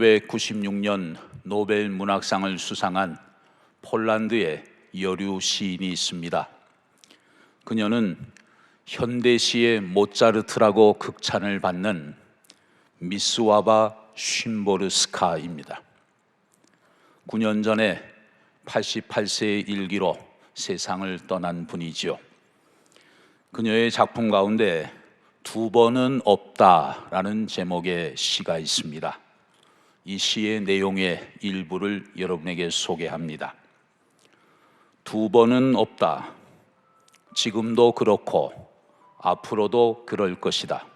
1996년 노벨 문학상을 수상한 폴란드의 여류 시인이 있습니다. 그녀는 현대시의 모차르트라고 극찬을 받는 미스와바 쉰보르스카입니다. 9년 전에 88세의 일기로 세상을 떠난 분이지요. 그녀의 작품 가운데 두 번은 없다라는 제목의 시가 있습니다. 이 시의 내용의 일부를 여러분에게 소개합니다. 두 번은 없다. 지금도 그렇고 앞으로도 그럴 것이다.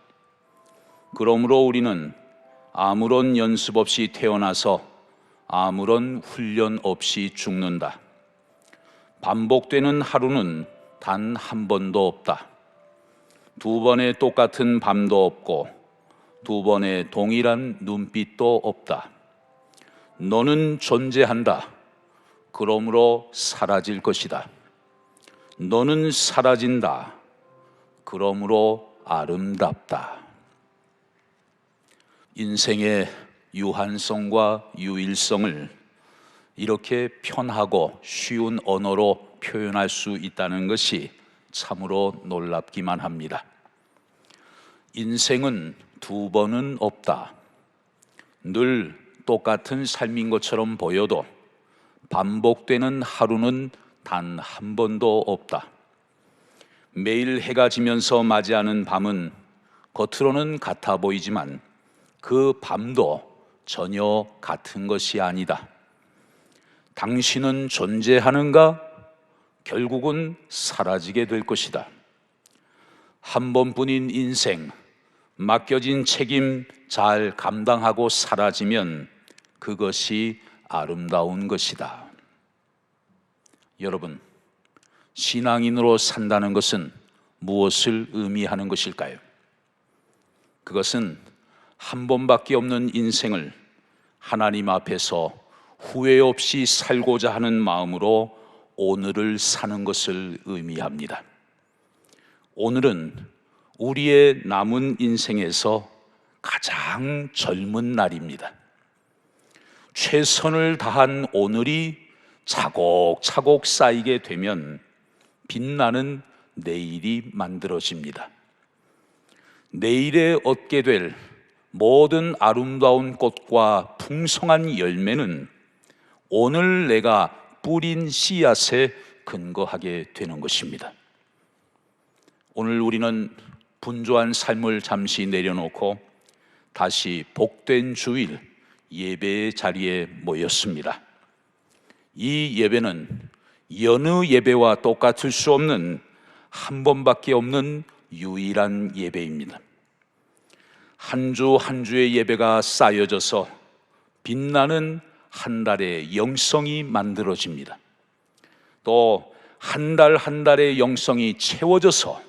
그러므로 우리는 아무런 연습 없이 태어나서 아무런 훈련 없이 죽는다. 반복되는 하루는 단 한 번도 없다. 두 번의 똑같은 밤도 없고 두 번의 동일한 눈빛도 없다. 너는 존재한다. 그러므로 사라질 것이다. 너는 사라진다. 그러므로 아름답다. 인생의 유한성과 유일성을 이렇게 편하고 쉬운 언어로 표현할 수 있다는 것이 참으로 놀랍기만 합니다. 인생은 두 번은 없다. 늘 똑같은 삶인 것처럼 보여도 반복되는 하루는 단 한 번도 없다. 매일 해가 지면서 맞이하는 밤은 겉으로는 같아 보이지만 그 밤도 전혀 같은 것이 아니다. 당신은 존재하는가? 결국은 사라지게 될 것이다. 한 번뿐인 인생, 맡겨진 책임 잘 감당하고 사라지면 그것이 아름다운 것이다. 여러분, 신앙인으로 산다는 것은 무엇을 의미하는 것일까요? 그것은 한 번밖에 없는 인생을 하나님 앞에서 후회 없이 살고자 하는 마음으로 오늘을 사는 것을 의미합니다. 오늘은 우리의 남은 인생에서 가장 젊은 날입니다. 최선을 다한 오늘이 차곡차곡 쌓이게 되면 빛나는 내일이 만들어집니다. 내일에 얻게 될 모든 아름다운 꽃과 풍성한 열매는 오늘 내가 뿌린 씨앗에 근거하게 되는 것입니다. 오늘 우리는 분주한 삶을 잠시 내려놓고 다시 복된 주일 예배의 자리에 모였습니다. 이 예배는 여느 예배와 똑같을 수 없는 한 번밖에 없는 유일한 예배입니다. 한 주 한 주의 예배가 쌓여져서 빛나는 한 달의 영성이 만들어집니다. 또 한 달 한 달의 영성이 채워져서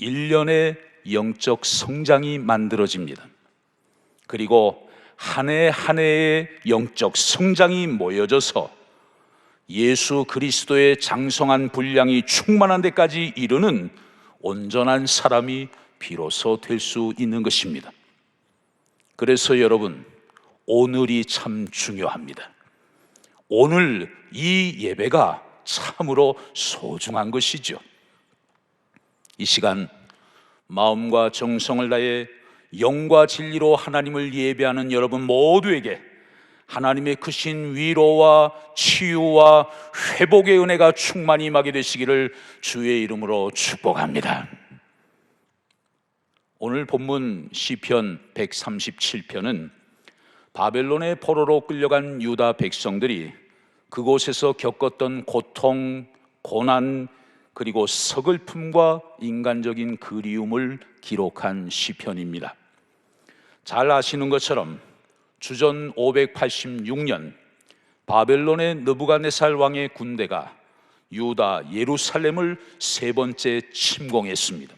1년의 영적 성장이 만들어집니다. 그리고 한 해 한 해의 영적 성장이 모여져서 예수 그리스도의 장성한 분량이 충만한 데까지 이르는 온전한 사람이 비로소 될 수 있는 것입니다. 그래서 여러분, 오늘이 참 중요합니다. 오늘 이 예배가 참으로 소중한 것이죠. 이 시간 마음과 정성을 다해 영과 진리로 하나님을 예배하는 여러분 모두에게 하나님의 크신 위로와 치유와 회복의 은혜가 충만히 임하게 되시기를 주의 이름으로 축복합니다. 오늘 본문 시편 137편은 바벨론의 포로로 끌려간 유다 백성들이 그곳에서 겪었던 고통, 고난, 그리고 서글픔과 인간적인 그리움을 기록한 시편입니다. 잘 아시는 것처럼 주전 586년 바벨론의 느부갓네살 왕의 군대가 유다 예루살렘을 세 번째 침공했습니다.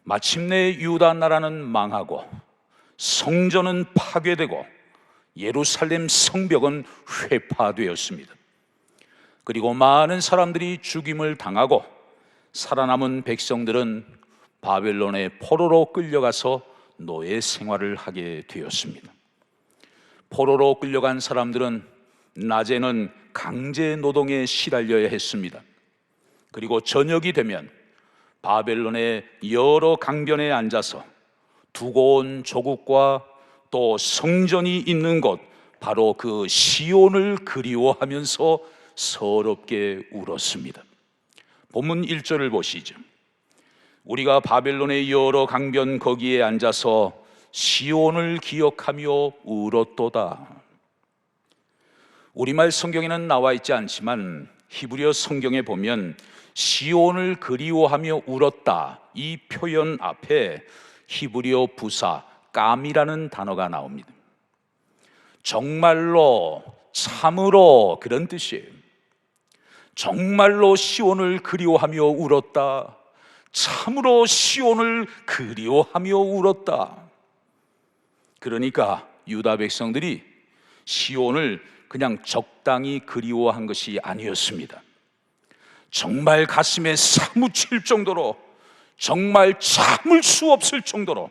마침내 유다 나라는 망하고 성전은 파괴되고 예루살렘 성벽은 회파되었습니다. 그리고 많은 사람들이 죽임을 당하고 살아남은 백성들은 바벨론의 포로로 끌려가서 노예 생활을 하게 되었습니다. 포로로 끌려간 사람들은 낮에는 강제 노동에 시달려야 했습니다. 그리고 저녁이 되면 바벨론의 여러 강변에 앉아서 두고 온 조국과 또 성전이 있는 곳, 바로 그 시온을 그리워하면서 서럽게 울었습니다. 본문 1절을 보시죠. 우리가 바벨론의 여러 강변 거기에 앉아서 시온을 기억하며 울었도다. 우리말 성경에는 나와 있지 않지만 히브리어 성경에 보면 시온을 그리워하며 울었다, 이 표현 앞에 히브리어 부사 깜이라는 단어가 나옵니다. 정말로, 참으로, 그런 뜻이에요. 정말로 시온을 그리워하며 울었다, 참으로 시온을 그리워하며 울었다. 그러니까 유다 백성들이 시온을 그냥 적당히 그리워한 것이 아니었습니다. 정말 가슴에 사무칠 정도로, 정말 참을 수 없을 정도로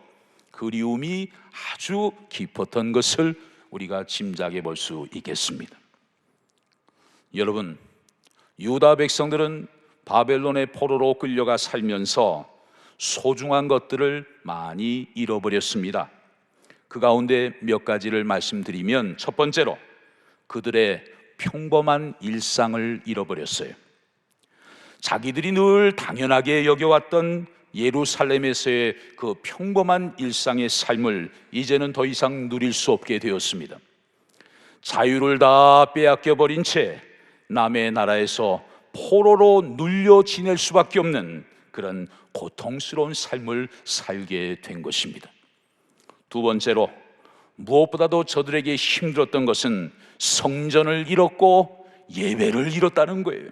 그리움이 아주 깊었던 것을 우리가 짐작해 볼 수 있겠습니다. 여러분, 유다 백성들은 바벨론의 포로로 끌려가 살면서 소중한 것들을 많이 잃어버렸습니다. 그 가운데 몇 가지를 말씀드리면, 첫 번째로 그들의 평범한 일상을 잃어버렸어요. 자기들이 늘 당연하게 여겨왔던 예루살렘에서의 그 평범한 일상의 삶을 이제는 더 이상 누릴 수 없게 되었습니다. 자유를 다 빼앗겨 버린 채 남의 나라에서 포로로 눌려 지낼 수밖에 없는 그런 고통스러운 삶을 살게 된 것입니다. 두 번째로, 무엇보다도 저들에게 힘들었던 것은 성전을 잃었고 예배를 잃었다는 거예요.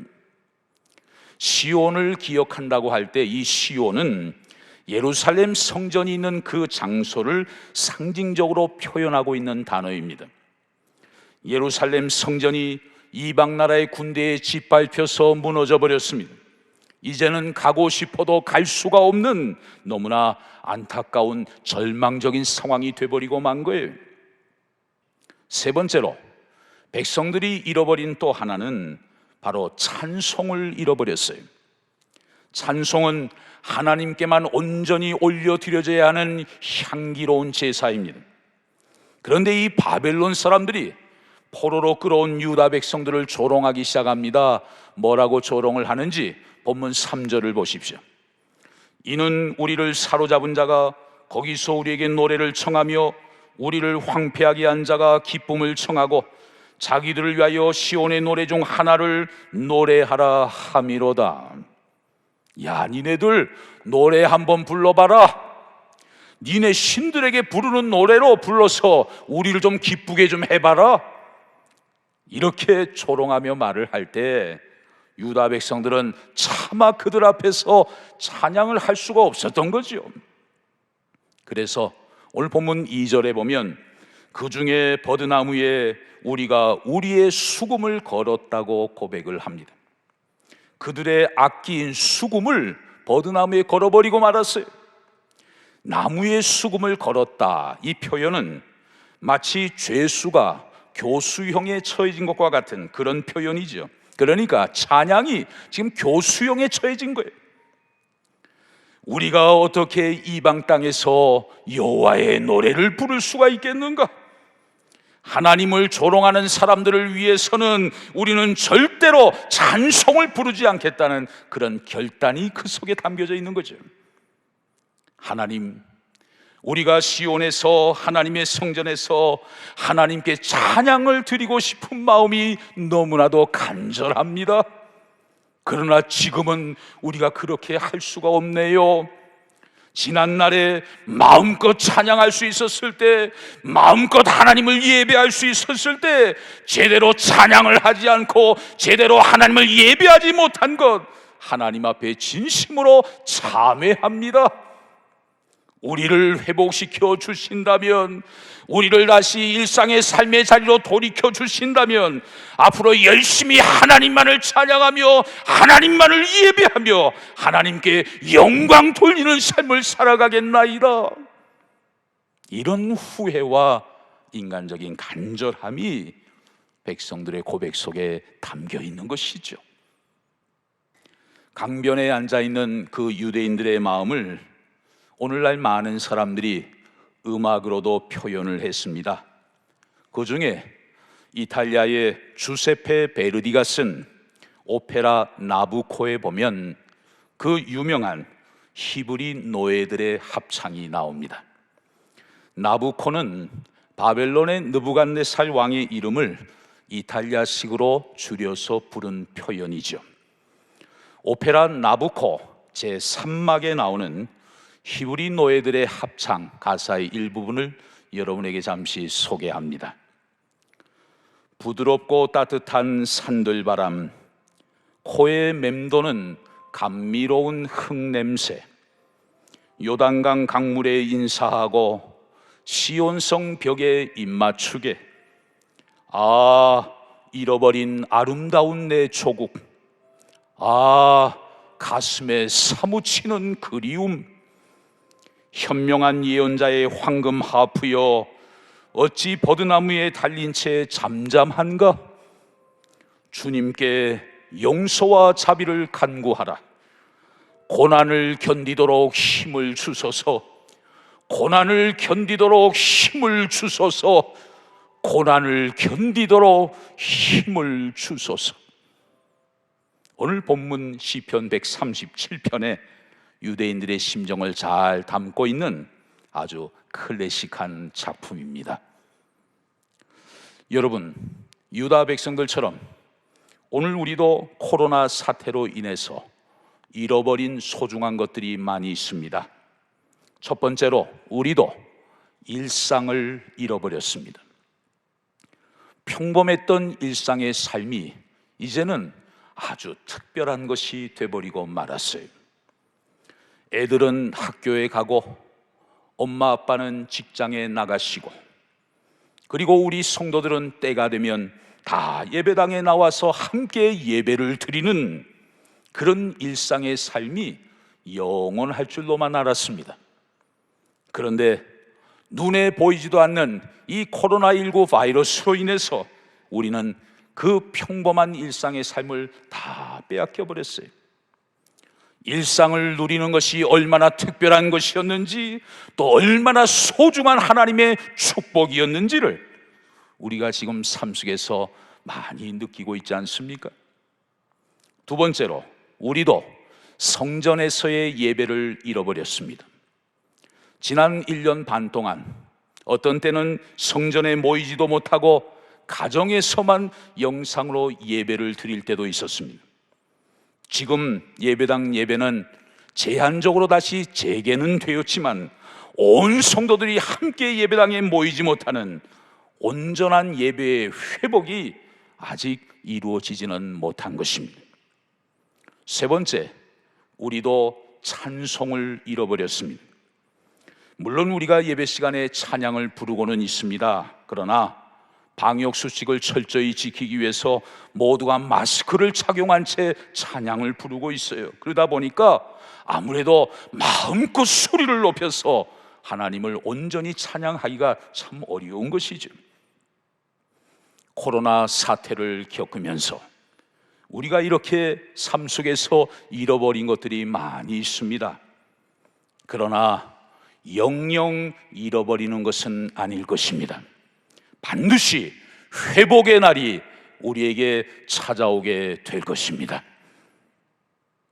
시온을 기억한다고 할 때 이 시온은 예루살렘 성전이 있는 그 장소를 상징적으로 표현하고 있는 단어입니다. 예루살렘 성전이 이방 나라의 군대에 짓밟혀서 무너져 버렸습니다. 이제는 가고 싶어도 갈 수가 없는 너무나 안타까운 절망적인 상황이 되어버리고 만 거예요. 세 번째로, 백성들이 잃어버린 또 하나는 바로 찬송을 잃어버렸어요. 찬송은 하나님께만 온전히 올려드려져야 하는 향기로운 제사입니다. 그런데 이 바벨론 사람들이 포로로 끌어온 유다 백성들을 조롱하기 시작합니다. 뭐라고 조롱을 하는지 본문 3절을 보십시오. 이는 우리를 사로잡은 자가 거기서 우리에게 노래를 청하며 우리를 황폐하게 한 자가 기쁨을 청하고 자기들을 위하여 시온의 노래 중 하나를 노래하라 함이로다. 야, 니네들 노래 한번 불러봐라. 니네 신들에게 부르는 노래로 불러서 우리를 좀 기쁘게 좀 해봐라. 이렇게 조롱하며 말을 할 때 유다 백성들은 차마 그들 앞에서 찬양을 할 수가 없었던 거죠. 그래서 오늘 본문 2절에 보면 그 중에 버드나무에 우리가 우리의 수금을 걸었다고 고백을 합니다. 그들의 악기인 수금을 버드나무에 걸어버리고 말았어요. 나무에 수금을 걸었다, 이 표현은 마치 죄수가 교수형에 처해진 것과 같은 그런 표현이죠. 그러니까 찬양이 지금 교수형에 처해진 거예요. 우리가 어떻게 이방 땅에서 여호와의 노래를 부를 수가 있겠는가? 하나님을 조롱하는 사람들을 위해서는 우리는 절대로 찬송을 부르지 않겠다는 그런 결단이 그 속에 담겨져 있는 거죠. 하나님, 우리가 시온에서 하나님의 성전에서 하나님께 찬양을 드리고 싶은 마음이 너무나도 간절합니다. 그러나 지금은 우리가 그렇게 할 수가 없네요. 지난날에 마음껏 찬양할 수 있었을 때, 마음껏 하나님을 예배할 수 있었을 때 제대로 찬양을 하지 않고 제대로 하나님을 예배하지 못한 것, 하나님 앞에 진심으로 참회합니다. 우리를 회복시켜 주신다면, 우리를 다시 일상의 삶의 자리로 돌이켜 주신다면 앞으로 열심히 하나님만을 찬양하며 하나님만을 예배하며 하나님께 영광 돌리는 삶을 살아가겠나이다. 이런 후회와 인간적인 간절함이 백성들의 고백 속에 담겨 있는 것이죠. 강변에 앉아 있는 그 유대인들의 마음을 오늘날 많은 사람들이 음악으로도 표현을 했습니다. 그 중에 이탈리아의 주세페 베르디가 쓴 오페라 나부코에 보면 그 유명한 히브리 노예들의 합창이 나옵니다. 나부코는 바벨론의 느부갓네살 왕의 이름을 이탈리아식으로 줄여서 부른 표현이죠. 오페라 나부코 제3막에 나오는 히브리 노예들의 합창 가사의 일부분을 여러분에게 잠시 소개합니다. 부드럽고 따뜻한 산들바람, 코에 맴도는 감미로운 흙냄새, 요단강 강물에 인사하고 시온성 벽에 입맞추게, 아, 잃어버린 아름다운 내 조국, 아, 가슴에 사무치는 그리움, 현명한 예언자의 황금 하프여 어찌 버드나무에 달린 채 잠잠한가? 주님께 용서와 자비를 간구하라. 고난을 견디도록 힘을 주소서. 고난을 견디도록 힘을 주소서. 고난을 견디도록 힘을 주소서. 오늘 본문 시편 137편에 유대인들의 심정을 잘 담고 있는 아주 클래식한 작품입니다. 여러분, 유다 백성들처럼 오늘 우리도 코로나 사태로 인해서 잃어버린 소중한 것들이 많이 있습니다. 첫 번째로 우리도 일상을 잃어버렸습니다. 평범했던 일상의 삶이 이제는 아주 특별한 것이 돼버리고 말았어요. 애들은 학교에 가고 엄마 아빠는 직장에 나가시고, 그리고 우리 성도들은 때가 되면 다 예배당에 나와서 함께 예배를 드리는 그런 일상의 삶이 영원할 줄로만 알았습니다. 그런데 눈에 보이지도 않는 이 코로나19 바이러스로 인해서 우리는 그 평범한 일상의 삶을 다 빼앗겨 버렸어요. 일상을 누리는 것이 얼마나 특별한 것이었는지, 또 얼마나 소중한 하나님의 축복이었는지를 우리가 지금 삶 속에서 많이 느끼고 있지 않습니까? 두 번째로 우리도 성전에서의 예배를 잃어버렸습니다. 지난 1년 반 동안 어떤 때는 성전에 모이지도 못하고 가정에서만 영상으로 예배를 드릴 때도 있었습니다. 지금 예배당 예배는 제한적으로 다시 재개는 되었지만 온 성도들이 함께 예배당에 모이지 못하는 온전한 예배의 회복이 아직 이루어지지는 못한 것입니다. 세 번째, 우리도 찬송을 잃어버렸습니다. 물론 우리가 예배 시간에 찬양을 부르고는 있습니다. 그러나 방역 수칙을 철저히 지키기 위해서 모두가 마스크를 착용한 채 찬양을 부르고 있어요. 그러다 보니까 아무래도 마음껏 소리를 높여서 하나님을 온전히 찬양하기가 참 어려운 것이죠. 코로나 사태를 겪으면서 우리가 이렇게 삶 속에서 잃어버린 것들이 많이 있습니다. 그러나 영영 잃어버리는 것은 아닐 것입니다. 반드시 회복의 날이 우리에게 찾아오게 될 것입니다.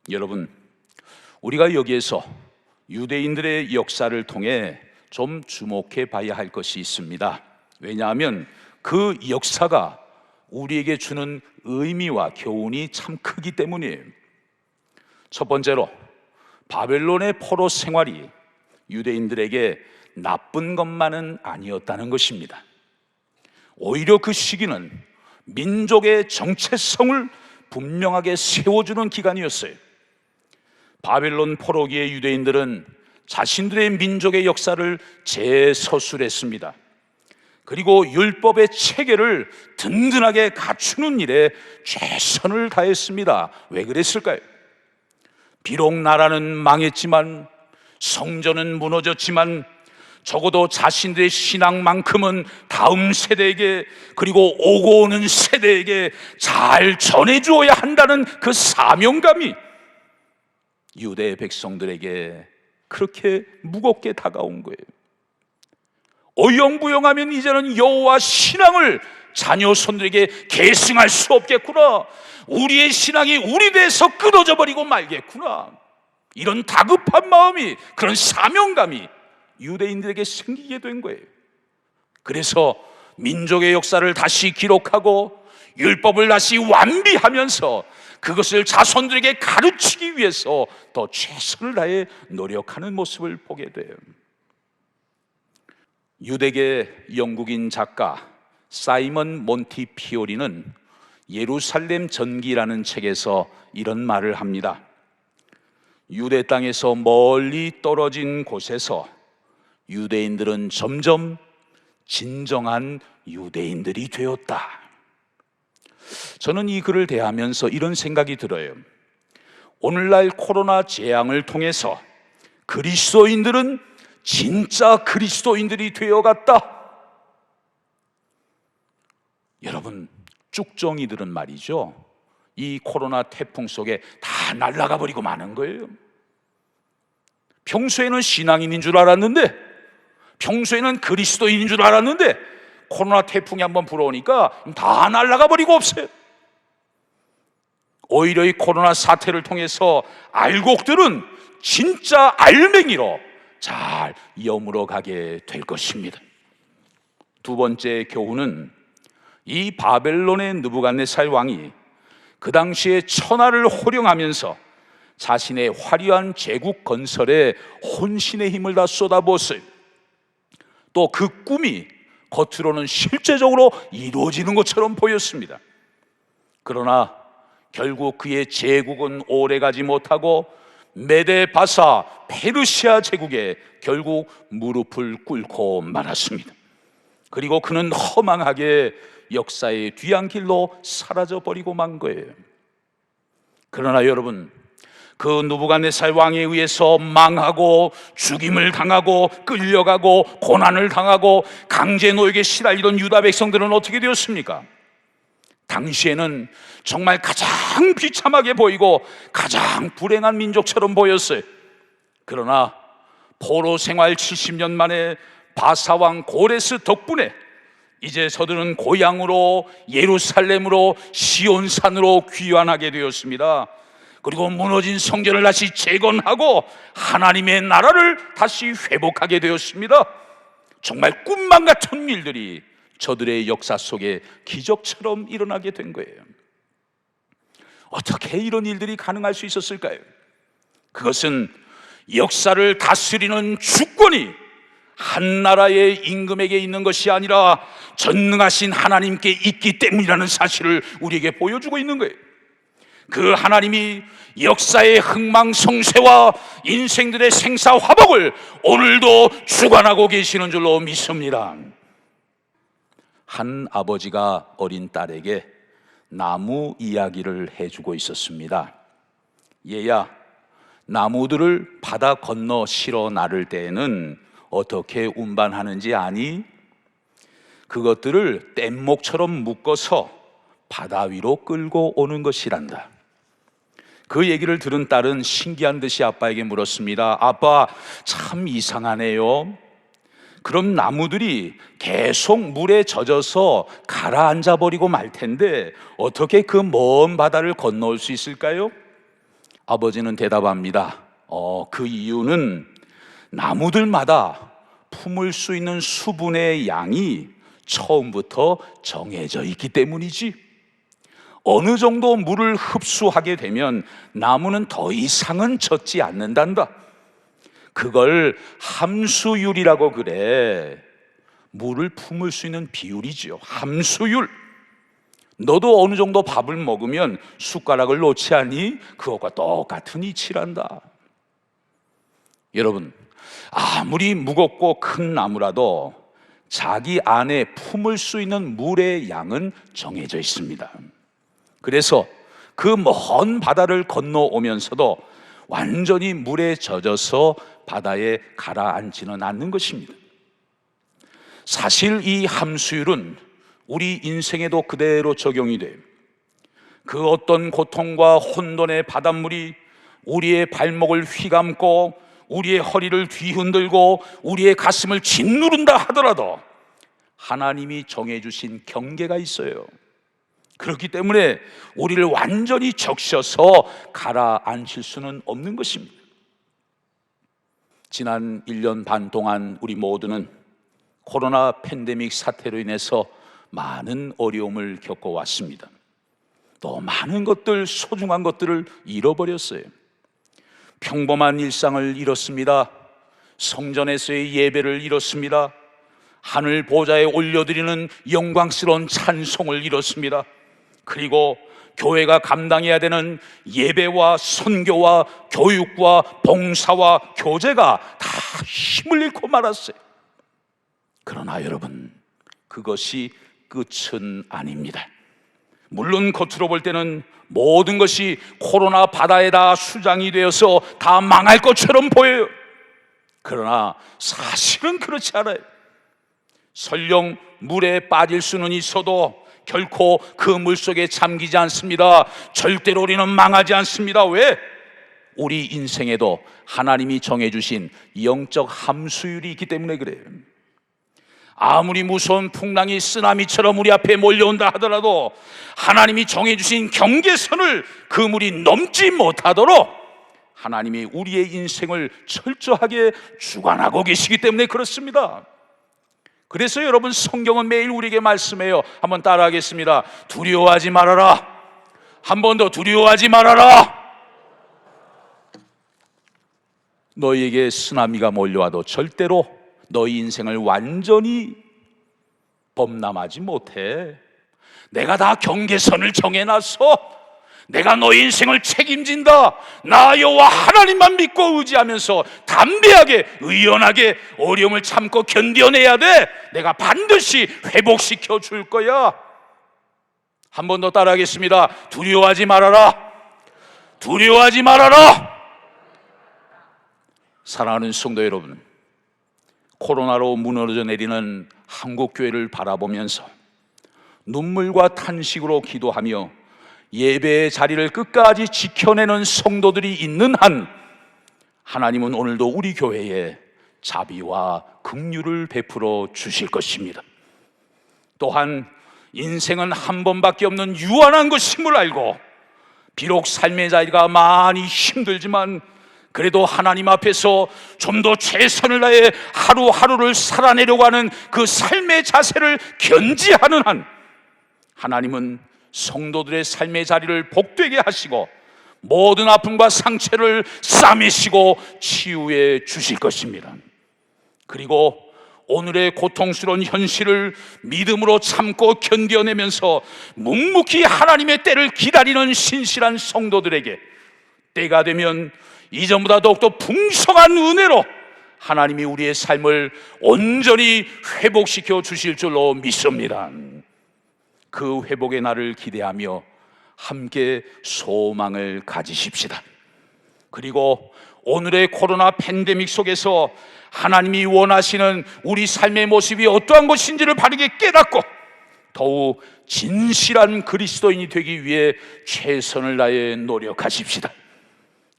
여러분, 우리가 여기에서 유대인들의 역사를 통해 좀 주목해 봐야 할 것이 있습니다. 왜냐하면 그 역사가 우리에게 주는 의미와 교훈이 참 크기 때문이에요. 첫 번째로, 바벨론의 포로 생활이 유대인들에게 나쁜 것만은 아니었다는 것입니다. 오히려 그 시기는 민족의 정체성을 분명하게 세워주는 기간이었어요. 바벨론 포로기의 유대인들은 자신들의 민족의 역사를 재서술했습니다. 그리고 율법의 체계를 든든하게 갖추는 일에 최선을 다했습니다. 왜 그랬을까요? 비록 나라는 망했지만, 성전은 무너졌지만, 적어도 자신들의 신앙만큼은 다음 세대에게, 그리고 오고 오는 세대에게 잘 전해주어야 한다는 그 사명감이 유대 백성들에게 그렇게 무겁게 다가온 거예요. 어영부영하면 이제는 여호와 신앙을 자녀손들에게 계승할 수 없겠구나, 우리의 신앙이 우리 돼서 끊어져 버리고 말겠구나, 이런 다급한 마음이, 그런 사명감이 유대인들에게 생기게 된 거예요. 그래서 민족의 역사를 다시 기록하고 율법을 다시 완비하면서 그것을 자손들에게 가르치기 위해서 더 최선을 다해 노력하는 모습을 보게 돼요. 유대계 영국인 작가 사이먼 몬티피오리는 예루살렘 전기라는 책에서 이런 말을 합니다. 유대 땅에서 멀리 떨어진 곳에서 유대인들은 점점 진정한 유대인들이 되었다. 저는 이 글을 대하면서 이런 생각이 들어요. 오늘날 코로나 재앙을 통해서 그리스도인들은 진짜 그리스도인들이 되어갔다. 여러분, 쭉정이들은 말이죠, 이 코로나 태풍 속에 다 날아가 버리고 마는 거예요. 평소에는 신앙인인 줄 알았는데, 평소에는 그리스도인인 줄 알았는데 코로나 태풍이 한번 불어오니까 다 날아가 버리고 없어요. 오히려 이 코로나 사태를 통해서 알곡들은 진짜 알맹이로 잘 여물어 가게 될 것입니다. 두 번째 교훈은 이 바벨론의 느부갓네살 왕이 그 당시에 천하를 호령하면서 자신의 화려한 제국 건설에 혼신의 힘을 다 쏟아부었어요. 또 그 꿈이 겉으로는 실제적으로 이루어지는 것처럼 보였습니다. 그러나 결국 그의 제국은 오래가지 못하고 메데 바사 페르시아 제국에 결국 무릎을 꿇고 말았습니다. 그리고 그는 허망하게 역사의 뒤안길로 사라져버리고 만 거예요. 그러나 여러분, 그 느부갓네살 왕에 의해서 망하고 죽임을 당하고 끌려가고 고난을 당하고 강제 노역에 시달리던 유다 백성들은 어떻게 되었습니까? 당시에는 정말 가장 비참하게 보이고 가장 불행한 민족처럼 보였어요. 그러나 포로 생활 70년 만에 바사왕 고레스 덕분에 이제 저들은 고향으로 예루살렘으로 시온산으로 귀환하게 되었습니다. 그리고 무너진 성전을 다시 재건하고 하나님의 나라를 다시 회복하게 되었습니다. 정말 꿈만 같은 일들이 저들의 역사 속에 기적처럼 일어나게 된 거예요. 어떻게 이런 일들이 가능할 수 있었을까요? 그것은 역사를 다스리는 주권이 한 나라의 임금에게 있는 것이 아니라 전능하신 하나님께 있기 때문이라는 사실을 우리에게 보여주고 있는 거예요. 그 하나님이 역사의 흥망성쇠와 인생들의 생사화복을 오늘도 주관하고 계시는 줄로 믿습니다. 한 아버지가 어린 딸에게 나무 이야기를 해주고 있었습니다. 얘야, 나무들을 바다 건너 실어 나를 때에는 어떻게 운반하는지 아니? 그것들을 뗏목처럼 묶어서 바다 위로 끌고 오는 것이란다. 그 얘기를 들은 딸은 신기한 듯이 아빠에게 물었습니다. 아빠, 참 이상하네요. 그럼 나무들이 계속 물에 젖어서 가라앉아 버리고 말 텐데 어떻게 그 먼 바다를 건너올 수 있을까요? 아버지는 대답합니다. 그 이유는 나무들마다 품을 수 있는 수분의 양이 처음부터 정해져 있기 때문이지. 어느 정도 물을 흡수하게 되면 나무는 더 이상은 젖지 않는단다. 그걸 함수율이라고 그래. 물을 품을 수 있는 비율이죠. 함수율. 너도 어느 정도 밥을 먹으면 숟가락을 놓지 않니? 그것과 똑같은 이치란다. 여러분, 아무리 무겁고 큰 나무라도 자기 안에 품을 수 있는 물의 양은 정해져 있습니다. 그래서 그 먼 바다를 건너오면서도 완전히 물에 젖어서 바다에 가라앉지는 않는 것입니다. 사실 이 함수율은 우리 인생에도 그대로 적용이 돼요. 그 어떤 고통과 혼돈의 바닷물이 우리의 발목을 휘감고 우리의 허리를 뒤흔들고 우리의 가슴을 짓누른다 하더라도 하나님이 정해주신 경계가 있어요. 그렇기 때문에 우리를 완전히 적셔서 가라앉힐 수는 없는 것입니다. 지난 1년 반 동안 우리 모두는 코로나 팬데믹 사태로 인해서 많은 어려움을 겪어왔습니다. 또 많은 것들, 소중한 것들을 잃어버렸어요. 평범한 일상을 잃었습니다. 성전에서의 예배를 잃었습니다. 하늘 보좌에 올려드리는 영광스러운 찬송을 잃었습니다. 그리고 교회가 감당해야 되는 예배와 선교와 교육과 봉사와 교제가 다 힘을 잃고 말았어요. 그러나 여러분, 그것이 끝은 아닙니다. 물론 겉으로 볼 때는 모든 것이 코로나 바다에 다 수장이 되어서 다 망할 것처럼 보여요. 그러나 사실은 그렇지 않아요. 설령 물에 빠질 수는 있어도 결코 그 물속에 잠기지 않습니다. 절대로 우리는 망하지 않습니다. 왜? 우리 인생에도 하나님이 정해주신 영적 함수율이 있기 때문에 그래요. 아무리 무서운 풍랑이 쓰나미처럼 우리 앞에 몰려온다 하더라도 하나님이 정해주신 경계선을 그 물이 넘지 못하도록 하나님이 우리의 인생을 철저하게 주관하고 계시기 때문에 그렇습니다. 그래서 여러분, 성경은 매일 우리에게 말씀해요. 한번 따라하겠습니다. 두려워하지 말아라. 한 번 더, 두려워하지 말아라. 너희에게 쓰나미가 몰려와도 절대로 너희 인생을 완전히 범람하지 못해. 내가 다 경계선을 정해놨어. 내가 너희 인생을 책임진다. 나 여호와 하나님만 믿고 의지하면서 담대하게, 의연하게 어려움을 참고 견뎌내야 돼. 내가 반드시 회복시켜 줄 거야. 한 번 더 따라하겠습니다. 두려워하지 말아라. 두려워하지 말아라. 사랑하는 성도 여러분, 코로나로 무너져 내리는 한국교회를 바라보면서 눈물과 탄식으로 기도하며 예배의 자리를 끝까지 지켜내는 성도들이 있는 한, 하나님은 오늘도 우리 교회에 자비와 긍휼을 베풀어 주실 것입니다. 또한 인생은 한 번밖에 없는 유한한 것임을 알고, 비록 삶의 자리가 많이 힘들지만 그래도 하나님 앞에서 좀 더 최선을 다해 하루하루를 살아내려고 하는 그 삶의 자세를 견지하는 한, 하나님은 성도들의 삶의 자리를 복되게 하시고 모든 아픔과 상처를 싸매시고 치유해 주실 것입니다. 그리고 오늘의 고통스러운 현실을 믿음으로 참고 견뎌내면서 묵묵히 하나님의 때를 기다리는 신실한 성도들에게 때가 되면 이전보다 더욱더 풍성한 은혜로 하나님이 우리의 삶을 온전히 회복시켜 주실 줄로 믿습니다. 그 회복의 날을 기대하며 함께 소망을 가지십시다. 그리고 오늘의 코로나 팬데믹 속에서 하나님이 원하시는 우리 삶의 모습이 어떠한 것인지를 바르게 깨닫고 더욱 진실한 그리스도인이 되기 위해 최선을 다해 노력하십시다.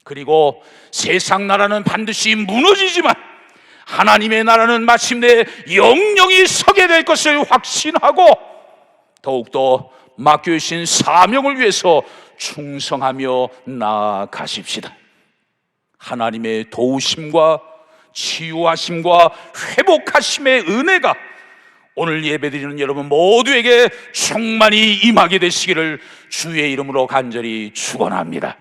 그리고 세상 나라는 반드시 무너지지만 하나님의 나라는 마침내 영영이 서게 될 것을 확신하고 더욱더 맡겨주신 사명을 위해서 충성하며 나아가십시다. 하나님의 도우심과 치유하심과 회복하심의 은혜가 오늘 예배드리는 여러분 모두에게 충만히 임하게 되시기를 주의 이름으로 간절히 축원합니다.